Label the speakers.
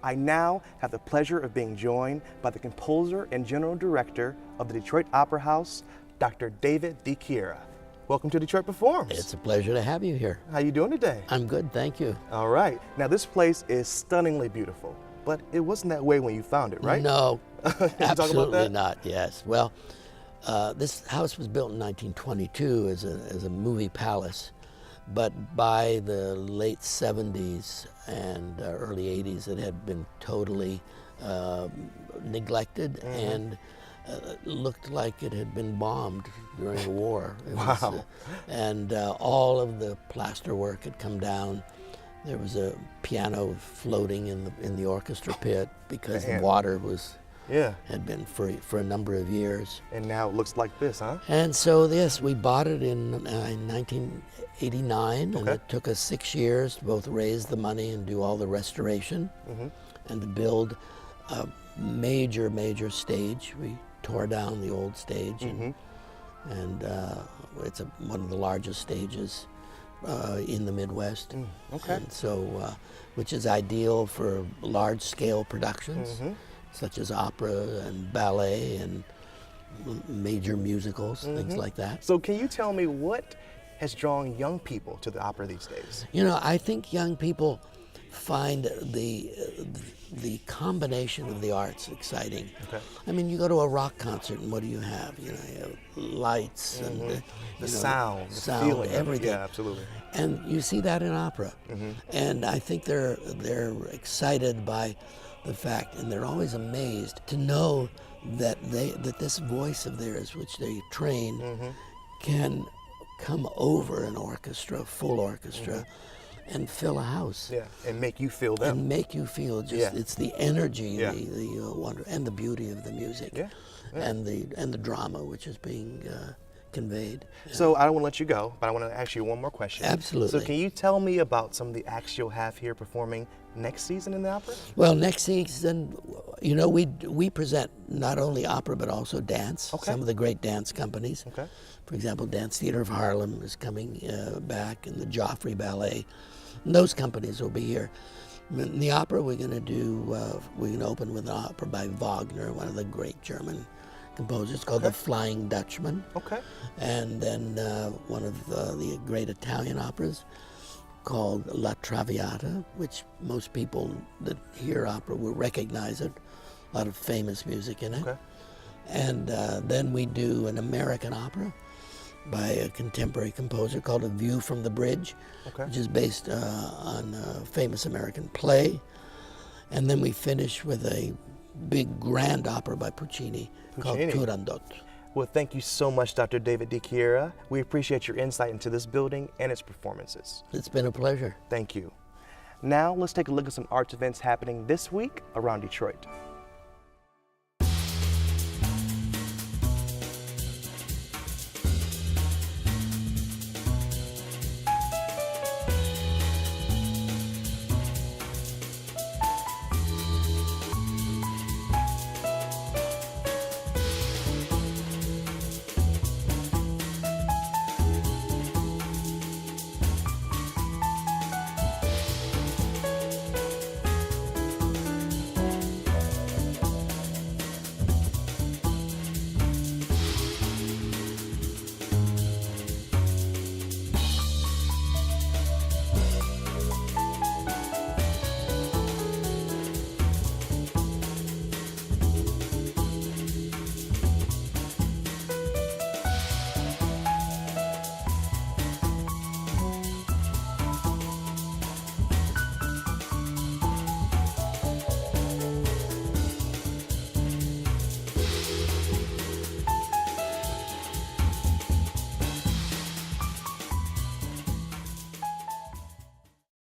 Speaker 1: I now have the pleasure of being joined by the composer and general director of the Detroit Opera House, Dr. David DiChiera. Welcome to Detroit Performs.
Speaker 2: It's a pleasure to have you here.
Speaker 1: How you doing today?
Speaker 2: I'm good, thank you.
Speaker 1: All right. Now this place is stunningly beautiful, but it wasn't that way when you found it, right?
Speaker 2: No,
Speaker 1: Can you talk about
Speaker 2: absolutely
Speaker 1: that?
Speaker 2: not, yes. Well, this house was built in 1922 as a movie palace, but by the late 70s and early 80s it had been totally neglected and looked like it had been bombed during the war.
Speaker 1: Wow.
Speaker 2: And all of the plaster work had come down. There was a piano floating in the orchestra pit because the water had been for a number of years.
Speaker 1: And now it looks like this, huh?
Speaker 2: And so yes, we bought it in 1989, and it took us 6 years to both raise the money and do all the restoration and to build a major stage. We tore down the old stage and it's one of the largest stages in the Midwest. And so, which is ideal for large-scale productions, such as opera and ballet and major musicals, things like that.
Speaker 1: So can you tell me what has drawn young people to the opera these days?
Speaker 2: You know, I think young people find the combination of the arts exciting. I mean, you go to a rock concert and what do you have? You know, you have lights and
Speaker 1: the sound, the feeling,
Speaker 2: everything.
Speaker 1: Yeah, absolutely.
Speaker 2: And you see that in opera. And I think they're excited by the fact, and they're always amazed to know that this voice of theirs, which they train, can come over an orchestra, full orchestra, and fill a house.
Speaker 1: Yeah, and make you feel them.
Speaker 2: And make you feel just, it's the energy, the wonder, and the beauty of the music, and the drama which is being conveyed.
Speaker 1: So I don't want to let you go, but I want to ask you one more question.
Speaker 2: Absolutely.
Speaker 1: So can you tell me about some of the acts you'll have here performing next season in the opera?
Speaker 2: Well, next season, you know, we present not only opera but also dance. Some of the great dance companies. For example, Dance Theater of Harlem is coming back, and the Joffrey Ballet. And those companies will be here. In the opera, we're going to open with an opera by Wagner, one of the great German composers, called The Flying Dutchman. And then one of the great Italian operas called La Traviata, which most people that hear opera will recognize it. A lot of famous music in it. And then we do an American opera by a contemporary composer called A View from the Bridge, which is based on a famous American play. And then we finish with a big grand opera by Puccini called Turandot.
Speaker 1: Well, thank you so much, Dr. David DiChiera. We appreciate your insight into this building and its performances.
Speaker 2: It's been a pleasure.
Speaker 1: Thank you. Now let's take a look at some arts events happening this week around Detroit.